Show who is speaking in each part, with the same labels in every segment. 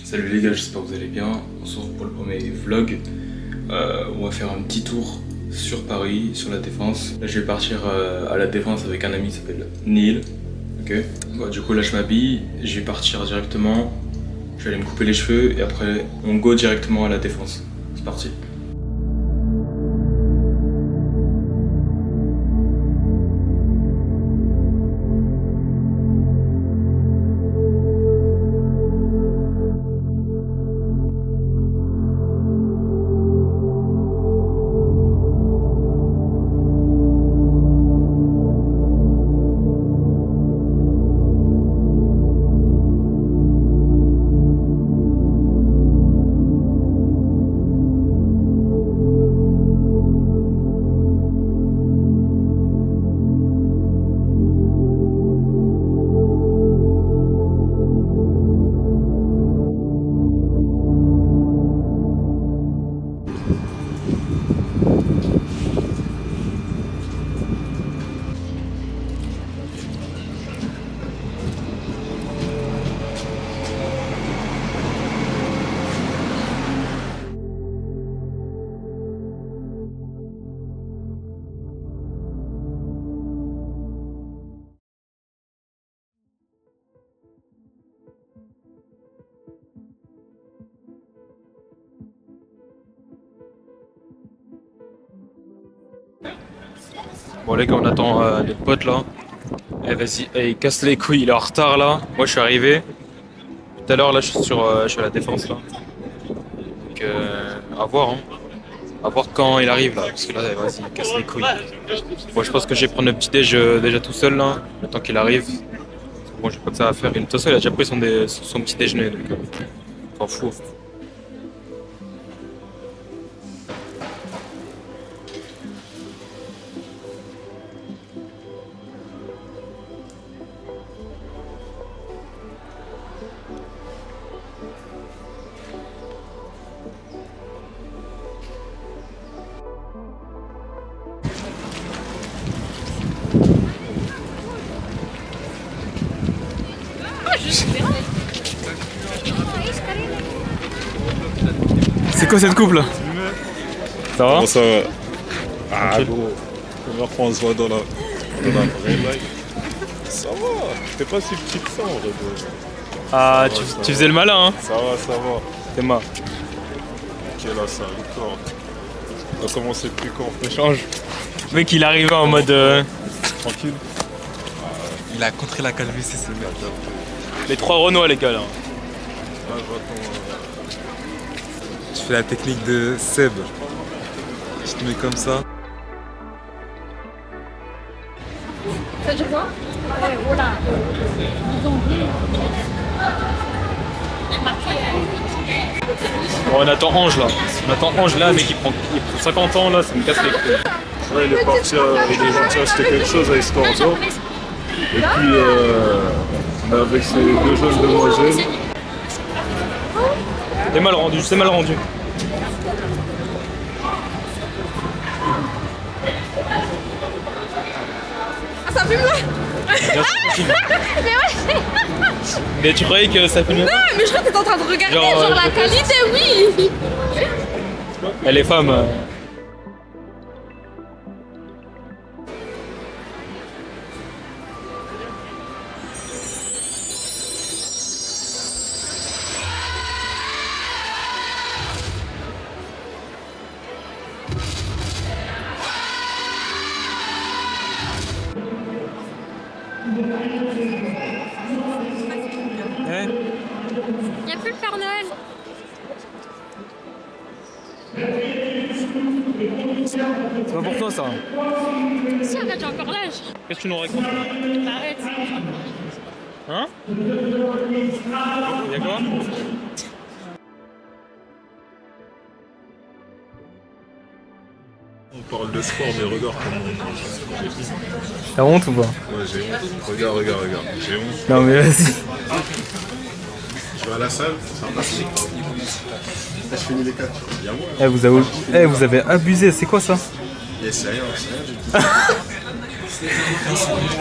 Speaker 1: Salut les gars, j'espère que vous allez bien. On se retrouve pour le premier vlog. On va faire un petit tour sur Paris, sur la Défense. Là je vais partir à la Défense avec un ami qui s'appelle Neil. Ok. Bon, du coup là je m'habille, je vais partir directement. Je vais aller me couper les cheveux et après on go directement à la Défense. C'est parti. Bon les gars, on attend notre pote là. Eh vas-y, il casse les couilles, il est en retard là. Moi je suis arrivé. Tout à l'heure là je suis à la Défense là. Donc à voir hein. À voir quand il arrive là. Parce que là vas-y, il casse les couilles. Moi je pense que je vais prendre le petit déj déjà tout seul là. Le temps qu'il arrive. Bon j'ai pas que ça à faire. De toute façon il a déjà pris son petit déjeuner donc s'en fout. C'est quoi cette coupe là? Ça va?
Speaker 2: Comment ça va? Ah gros, première fois on se voit dans la vraie life. Ça va, t'es pas si petit que ça en vrai.
Speaker 1: Ah
Speaker 2: Ça va,
Speaker 1: tu faisais le malin hein?
Speaker 2: Ça va.
Speaker 1: T'es marre.
Speaker 2: Ok là ça arrive quand? On va commencer depuis quand?
Speaker 1: On change. Le mec il arrivait en mode
Speaker 2: Tranquille.
Speaker 3: Il a contré la calvitie, c'est merde.
Speaker 1: les 3 Renois les gars là.
Speaker 2: Là je vois ton...
Speaker 3: Je fais la technique de Seb. Je te mets comme ça.
Speaker 4: Ça veut dire quoi? Voilà.
Speaker 1: Bon on attend Ange là. On attend Ange là, mec il prend 50 ans là, ça me casse les couilles.
Speaker 2: Ouais, il est parti acheter quelque chose à Histoire d'Or. Et puis on est avec ces deux jeunes demoiselles.
Speaker 1: C'est mal rendu, c'est mal rendu.
Speaker 4: Ah, ça fume là! Mais ouais!
Speaker 1: Mais tu croyais que ça filmait?
Speaker 4: Non, mais je crois que t'es en train de regarder,
Speaker 1: Genre,
Speaker 4: genre la qualité, oui!
Speaker 1: Elle est femme. Ouais.
Speaker 4: Y'a plus le Père Noël!
Speaker 1: C'est pas pour toi ça.
Speaker 4: Si, arrête, j'ai encore l'âge!
Speaker 1: Qu'est-ce que tu nous racontes?
Speaker 4: Arrête!
Speaker 1: Hein? Y'a quoi?
Speaker 2: On parle de sport mais regarde comment...
Speaker 1: T'as honte ou pas?
Speaker 2: Ouais j'ai honte. Regarde. J'ai honte.
Speaker 1: Non mais vas-y.
Speaker 2: Tu vas à la salle? Ça passe. Je finis les 4.
Speaker 1: Vous avez abusé, c'est quoi ça?
Speaker 2: C'est rien du tout.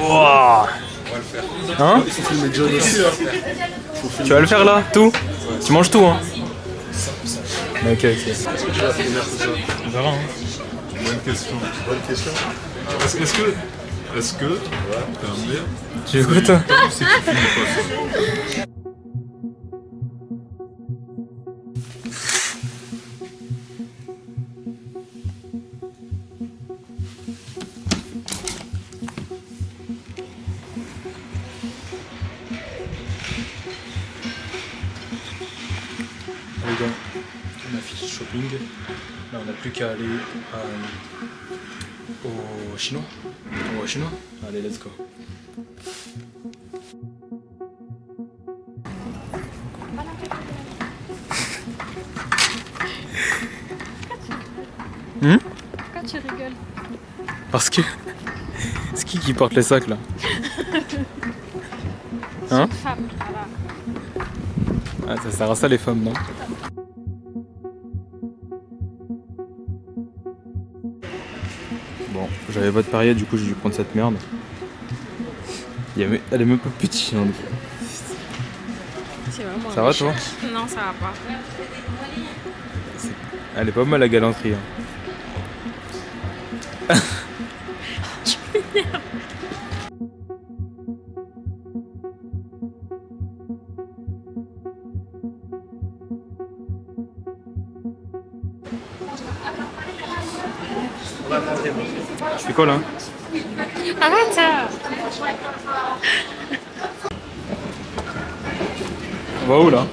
Speaker 1: Wouah. Hein?
Speaker 2: Il faut filmer John aussi, hein.
Speaker 1: Tu vas le faire là, tout?
Speaker 2: Ouais,
Speaker 1: Tu manges tout, hein? Ok, ok. On verra, hein.
Speaker 2: Bonne question. Bonne question. Est-ce que, t'es un merde,
Speaker 1: Tu veux quoi, toi?
Speaker 2: c'est que tu finis pas ça.
Speaker 1: Les gars, on a fini le shopping. Là, on n'a plus qu'à aller au chinois. On va au chinois? Allez, let's go.
Speaker 4: Pourquoi tu rigoles?
Speaker 1: Parce que. C'est qui porte les sacs là? Hein?
Speaker 4: Femme, voilà.
Speaker 1: Ah, ça sert à ça les femmes, non? Bon, j'avais pas de parier, du coup j'ai dû prendre cette merde. Elle est même pas petite. Hein.
Speaker 4: C'est vraiment
Speaker 1: Ça va toi?
Speaker 4: Non, ça va pas.
Speaker 1: Elle est pas mal la galanterie. Hein. Tu fais quoi là?
Speaker 4: Arrête ça.
Speaker 1: On va où là?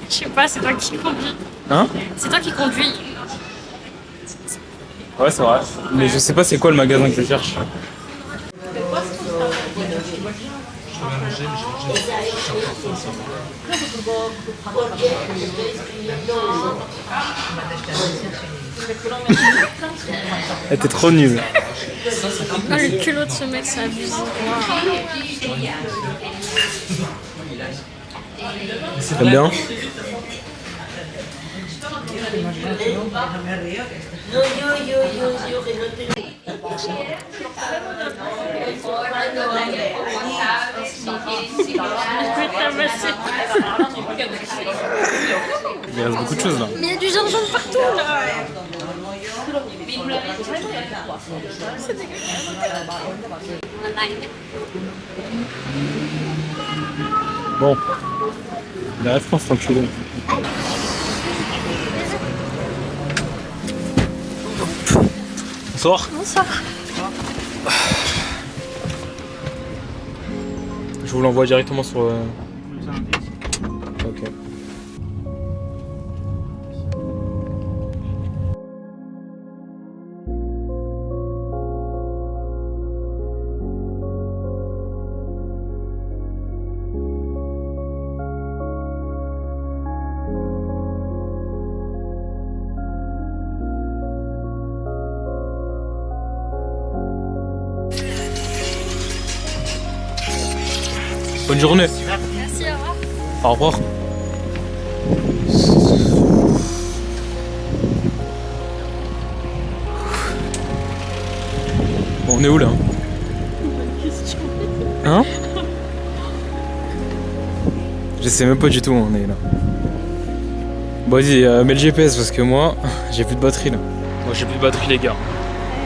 Speaker 4: Je sais pas, c'est toi qui conduis.
Speaker 1: Hein?
Speaker 4: C'est toi qui conduis.
Speaker 1: Ouais, c'est vrai. Mais je sais pas c'est quoi le magasin que je cherche. Elle était trop nulle.
Speaker 4: Non, le culot de ce mec, c'est abusé.
Speaker 1: T'aimes bien? Il reste beaucoup de choses là.
Speaker 4: Mais il y a du gingembre partout là.
Speaker 1: Bon. Il reste France enculé. Bonsoir.
Speaker 4: Bonsoir.
Speaker 1: Je vous l'envoie directement sur... Ok. Bonne journée.
Speaker 4: Merci, au revoir.
Speaker 1: Au revoir. Bon, on est où là? Hein? Je sais même pas du tout où on est là. Bon vas-y, mets le GPS parce que moi, j'ai plus de batterie là. Moi j'ai plus de batterie les gars.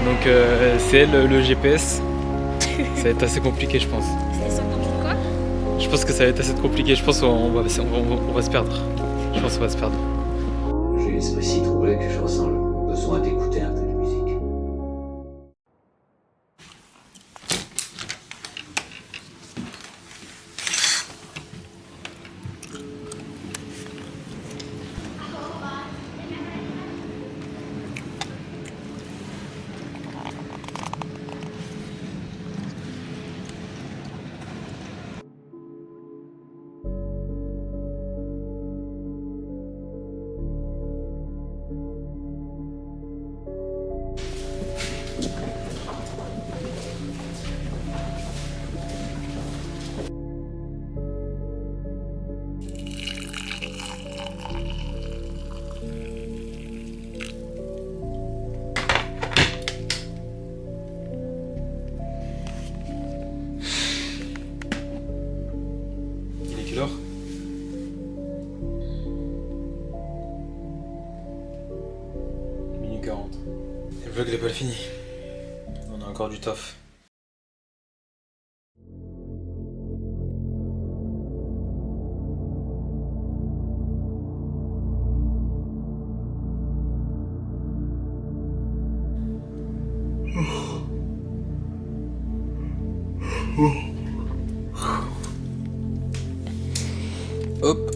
Speaker 1: Donc c'est elle le GPS. Ça va être assez compliqué je pense.
Speaker 4: C'est ça pour quoi?
Speaker 1: Je pense que ça va être assez compliqué, je pense qu'on va se perdre. Je pense qu'on va se perdre.
Speaker 5: J'ai l'esprit si troublé que je ressens le besoin d'écouter un peu de musique.
Speaker 1: vlog il est pas fini. On a encore du taf. Hop.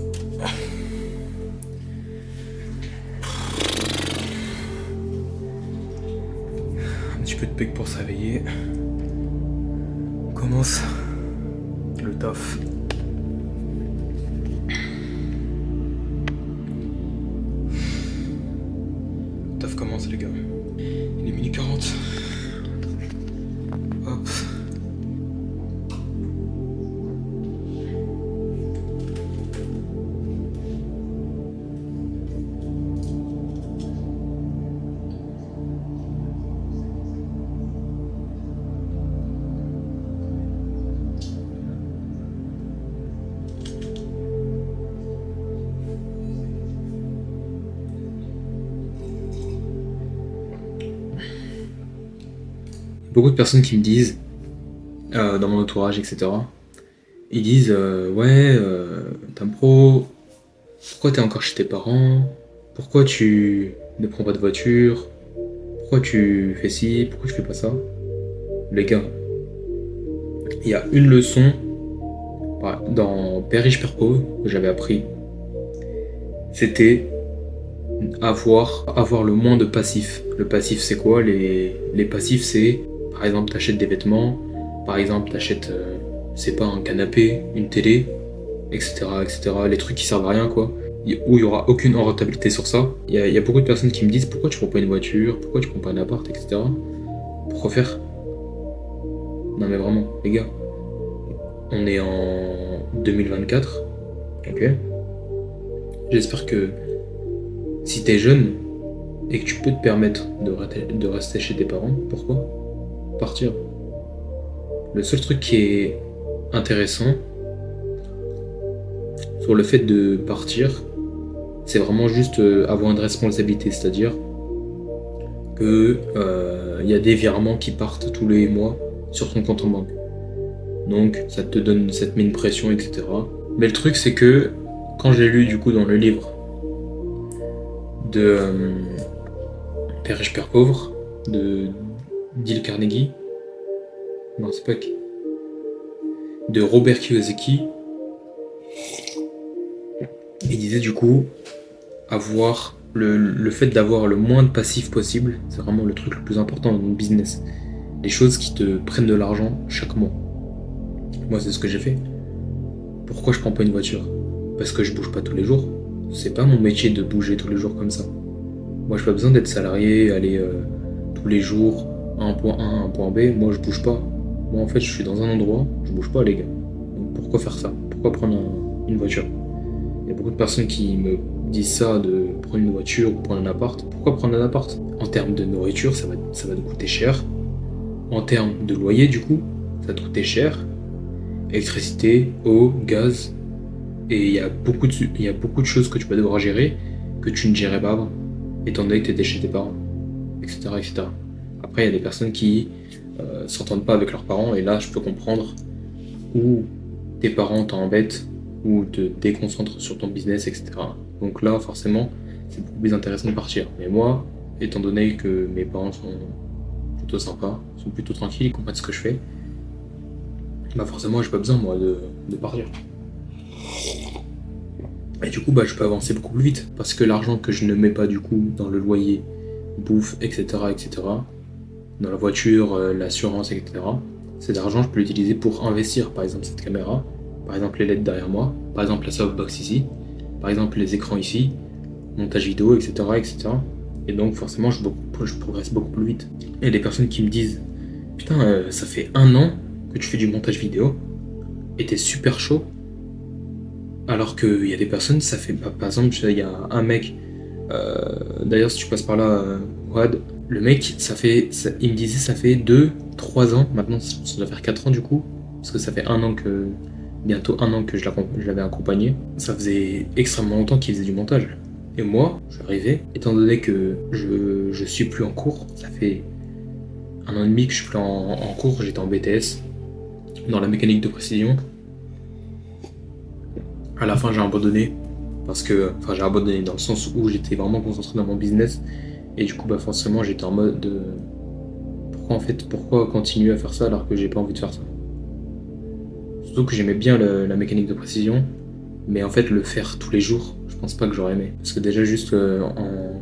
Speaker 1: Un petit peu de pec pour se réveiller. On commence le taf. Le taf commence les gars. Il est minuit 40. Hop. Beaucoup de personnes qui me disent, dans mon entourage, etc., ils disent Tam Pro, pourquoi t'es encore chez tes parents? Pourquoi tu ne prends pas de voiture? Pourquoi tu fais ci? Pourquoi tu fais pas ça? Les gars, il y a une leçon dans Père riche, Père pauvre que j'avais appris. C'était avoir le moins de passifs. Le passif, c'est quoi? Les passifs, c'est par exemple, t'achètes des vêtements, par exemple, t'achètes, c'est pas un canapé, une télé, etc., etc. Les trucs qui servent à rien, quoi. Où il y aura aucune rentabilité sur ça. Il y a beaucoup de personnes qui me disent pourquoi tu prends pas une voiture, pourquoi tu prends pas un appart, etc. Pourquoi faire? Non mais vraiment, les gars. On est en 2024, ok? J'espère que si t'es jeune et que tu peux te permettre de rester chez tes parents, pourquoi partir? Le seul truc qui est intéressant sur le fait de partir, c'est vraiment juste avoir une responsabilité, c'est-à-dire que y a des virements qui partent tous les mois sur ton compte en banque. Donc ça te met une pression, etc. Mais le truc c'est que quand j'ai lu du coup dans le livre de Père riche, Père pauvre de Dale Carnegie, non c'est pas qui, de Robert Kiyosaki, il disait du coup avoir le fait d'avoir le moins de passifs possible, c'est vraiment le truc le plus important dans le business. Les choses qui te prennent de l'argent chaque mois. Moi c'est ce que j'ai fait. Pourquoi je prends pas une voiture? Parce que je bouge pas tous les jours. C'est pas mon métier de bouger tous les jours comme ça. Moi j'ai pas besoin d'être salarié, aller tous les jours à un point A, à un point B. Moi je bouge pas. Moi en fait je suis dans un endroit, je bouge pas les gars. Donc pourquoi faire ça? Pourquoi prendre une voiture? Il y a beaucoup de personnes qui me disent ça, de prendre une voiture ou prendre un appart. Pourquoi prendre un appart? En termes de nourriture, ça va te coûter cher. En termes de loyer, du coup, ça va te coûter cher. Électricité, eau, gaz. Et il y a beaucoup de choses que tu vas devoir gérer que tu ne gérais pas avant, étant donné que tu étais chez tes parents, etc., etc. Après, il y a des personnes qui s'entendent pas avec leurs parents, et là, je peux comprendre où tes parents t'embêtent ou te déconcentrent sur ton business, etc. Donc là, forcément, c'est beaucoup plus intéressant de partir. Mais moi, étant donné que mes parents sont plutôt sympas, sont plutôt tranquilles, ils comprennent ce que je fais, bah forcément, j'ai pas besoin, moi, de partir. Et du coup, bah, je peux avancer beaucoup plus vite, parce que l'argent que je ne mets pas, du coup, dans le loyer, bouffe, etc., etc., dans la voiture, l'assurance, etc., cet argent, je peux l'utiliser pour investir, par exemple, cette caméra, par exemple, les LED derrière moi, par exemple, la softbox ici, par exemple, les écrans ici, montage vidéo, etc., etc. Et donc, forcément, je progresse beaucoup plus vite. Et il y a des personnes qui me disent « Putain, ça fait 1 an que tu fais du montage vidéo, et t'es super chaud. » Alors qu'il y a des personnes, ça fait... Par exemple, il y a un mec, d'ailleurs, si tu passes par là, Wad, le mec, il me disait ça fait 2-3 ans, maintenant ça doit faire 4 ans du coup, parce que ça fait bientôt un an que je l'avais accompagné. Ça faisait extrêmement longtemps qu'il faisait du montage.
Speaker 6: Et moi, je suis arrivé, étant donné que je suis plus en cours, ça fait 1 an et demi que je suis plus en cours, j'étais en BTS, dans la mécanique de précision. À la fin, j'ai abandonné, j'ai abandonné dans le sens où j'étais vraiment concentré dans mon business, et du coup, bah forcément, j'étais en mode de... Pourquoi continuer à faire ça alors que j'ai pas envie de faire ça? Surtout que j'aimais bien la mécanique de précision, mais en fait, le faire tous les jours, je pense pas que j'aurais aimé. Parce que déjà, juste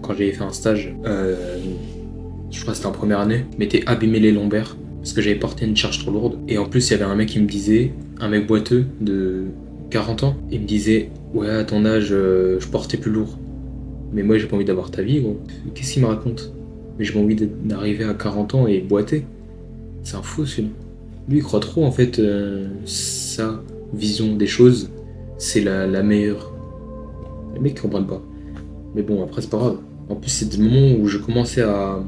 Speaker 6: quand j'avais fait un stage, je crois que c'était en première année, je m'étais abîmé les lombaires parce que j'avais porté une charge trop lourde. Et en plus, il y avait un mec qui me disait, un mec boiteux de 40 ans, il me disait ouais, à ton âge, je portais plus lourd. Mais moi, j'ai pas envie d'avoir ta vie, gros. Qu'est-ce qu'il me raconte? Mais j'ai pas envie d'arriver à 40 ans et boiter. C'est un fou, celui-là. Lui, il croit trop, en fait, sa vision des choses, c'est la meilleure. Les mecs qui comprennent pas. Mais bon, après, c'est pas grave. En plus, c'est le moment où je commençais à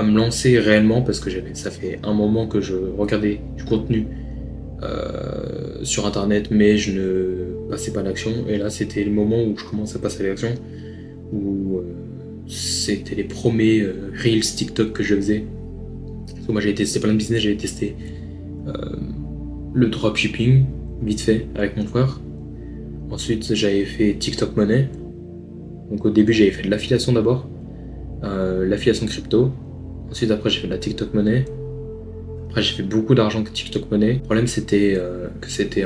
Speaker 6: me lancer réellement, parce que ça fait un moment que je regardais du contenu sur internet, mais je ne passais pas à l'action. Et là, c'était le moment où je commençais à passer à l'action, où c'était les premiers Reels TikTok que je faisais. Parce que moi, j'avais testé plein de business, j'avais testé le dropshipping, vite fait, avec mon frère. Ensuite, j'avais fait TikTok Money. Donc au début, j'avais fait de l'affiliation d'abord, l'affiliation crypto. Ensuite, après, j'ai fait de la TikTok Money. Après, j'ai fait beaucoup d'argent avec TikTok Money. Le problème, c'était que c'était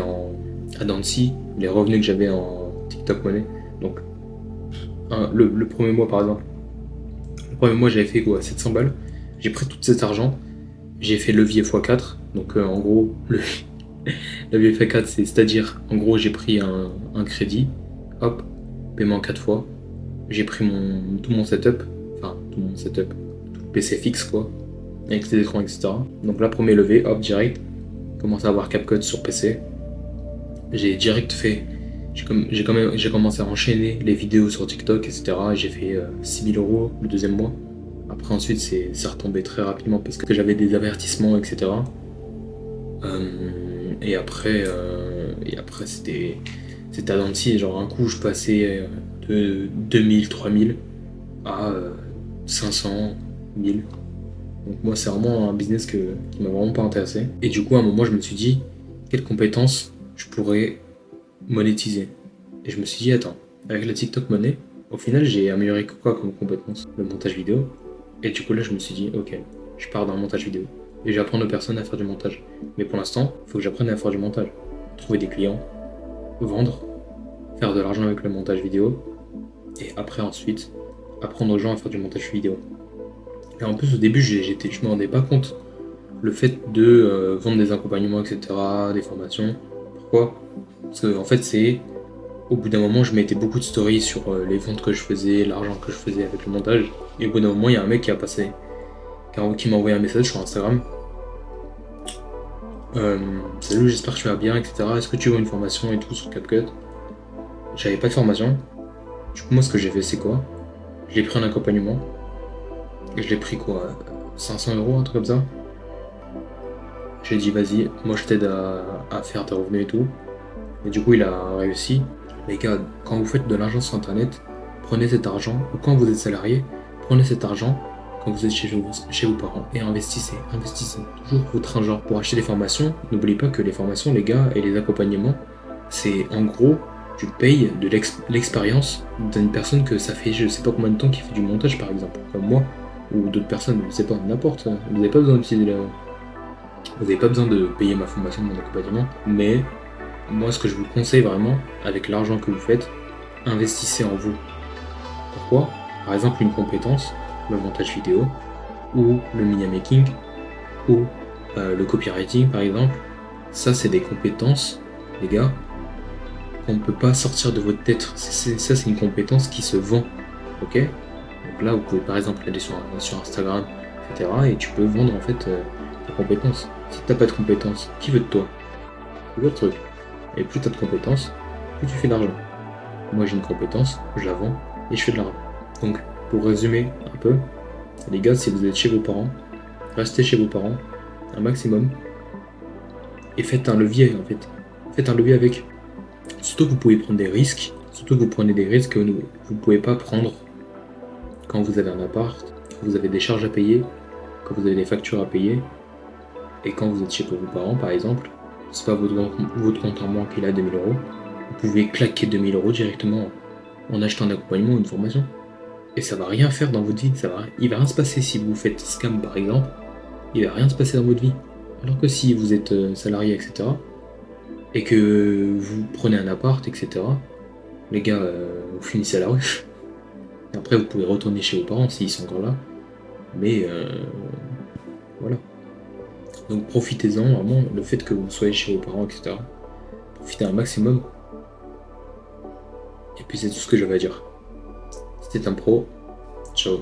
Speaker 6: à Dancy, les revenus que j'avais en TikTok Money. Donc, le premier mois, par exemple. Le premier mois, j'avais fait quoi, 700 balles. J'ai pris tout cet argent. J'ai fait levier x4. Donc, en gros, levier x4, c'est-à-dire, en gros, j'ai pris un crédit. Hop, paiement 4 fois. J'ai pris tout mon setup. Tout le PC fixe, quoi. Avec les écrans, etc. Donc là, premier levé, hop, direct. Commencé à avoir CapCut sur PC. J'ai direct fait... J'ai commencé à enchaîner les vidéos sur TikTok, etc. J'ai fait 6 000 € le deuxième mois. Après, ensuite, c'est retombé très rapidement parce que j'avais des avertissements, etc. Et après, c'était à Dancy. Genre, un coup, je passais de 2000, 3000 à 500, 1000. Donc moi, c'est vraiment un business qui m'a vraiment pas intéressé. Et du coup, à un moment, je me suis dit, quelles compétences je pourrais monétiser? Et je me suis dit, attends, avec la TikTok Money, au final, j'ai amélioré quoi comme compétence? Le montage vidéo. Et du coup, là, je me suis dit, ok, je pars dans le montage vidéo. Et j'apprends aux personnes à faire du montage. Mais pour l'instant, il faut que j'apprenne à faire du montage. Trouver des clients, vendre, faire de l'argent avec le montage vidéo. Et après, ensuite, apprendre aux gens à faire du montage vidéo. Et en plus, au début, je me rendais pas compte le fait de vendre des accompagnements, etc., des formations. Pourquoi? Parce que, en fait, au bout d'un moment, je mettais beaucoup de stories sur les ventes que je faisais, l'argent que je faisais avec le montage. Et au bout d'un moment, il y a un mec qui m'a envoyé un message sur Instagram. Salut, j'espère que tu vas bien, etc. Est-ce que tu veux une formation et tout sur CapCut? J'avais pas de formation. Du coup, moi, ce que j'ai fait, c'est quoi? J'ai pris un accompagnement. Et je l'ai pris quoi, 500 €, un truc comme ça. J'ai dit vas-y, moi je t'aide à faire tes revenus et tout. Et du coup il a réussi. Les gars, quand vous faites de l'argent sur internet, prenez cet argent, ou quand vous êtes salarié, prenez cet argent quand vous êtes chez vos parents et investissez toujours votre argent pour acheter des formations. N'oubliez pas que les formations, les gars, et les accompagnements, c'est en gros, tu payes de l'expérience d'une personne que ça fait je sais pas combien de temps qui fait du montage par exemple, comme moi. Ou d'autres personnes, je sais pas, n'importe. Vous n'avez pas besoin d'utiliser Vous n'avez pas besoin de payer ma formation, mon accompagnement. Mais moi, ce que je vous conseille vraiment, avec l'argent que vous faites, investissez en vous. Pourquoi? Par exemple, une compétence, le montage vidéo, ou le media making, ou le copywriting, par exemple. Ça, c'est des compétences, les gars, qu'on ne peut pas sortir de votre tête. Ça, c'est une compétence qui se vend. Ok? Donc là, vous pouvez par exemple aller sur Instagram, etc. et tu peux vendre en fait tes compétences. Si t'as pas de compétences, qui veut de toi? C'est votre truc. Et plus t'as de compétences, plus tu fais d'argent. Moi j'ai une compétence, je la vends et je fais de l'argent. Donc pour résumer un peu, les gars, si vous êtes chez vos parents, restez chez vos parents un maximum et faites un levier en fait. Faites un levier avec. Surtout que vous pouvez prendre des risques Surtout que vous prenez des risques que vous ne pouvez pas prendre quand vous avez un appart, quand vous avez des charges à payer, quand vous avez des factures à payer, et quand vous êtes chez vos parents par exemple, c'est pas votre compte en banque qui est à 2000 euros, vous pouvez claquer 2000 euros directement en achetant un accompagnement ou une formation. Et ça va rien faire dans votre vie, il va rien se passer si vous faites scam par exemple, il va rien se passer dans votre vie. Alors que si vous êtes salarié, etc., et que vous prenez un appart, etc., les gars, vous finissez à la rue. Et après, vous pouvez retourner chez vos parents s'ils sont encore là. Mais voilà. Donc profitez-en, vraiment, le fait que vous soyez chez vos parents, etc. Profitez un maximum. Et puis c'est tout ce que j'avais à dire. C'était un pro. Ciao.